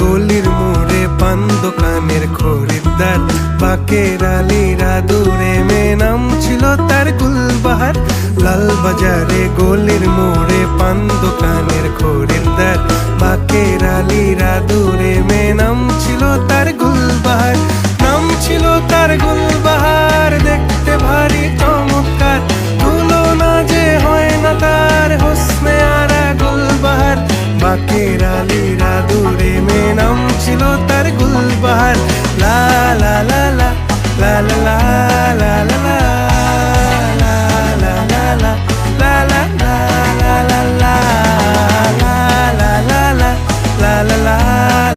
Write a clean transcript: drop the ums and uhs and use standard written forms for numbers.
গলির মোড়ে পান দোকানের খরিদ্দার, বাকের আলীরা দূরে মেয়ে নাম ছিল তার গুলবাহার। লাল বাজারে গলির মোড়ে পান দোকানের খরিদ্দার, বাকের আলীরা দূরে মেয়ে নাম ছিল তার গুলবাহার। নাম ছিল তার গুলবাহার, দেখতে ভারী চমৎকার, তুলনা যে হয় না তার হোসনে আরা গুলবাহার। বাকের আলীরা দূরে মেয়ে নাম ছিল তার গুলবাহার। লা লা লা লা লা লা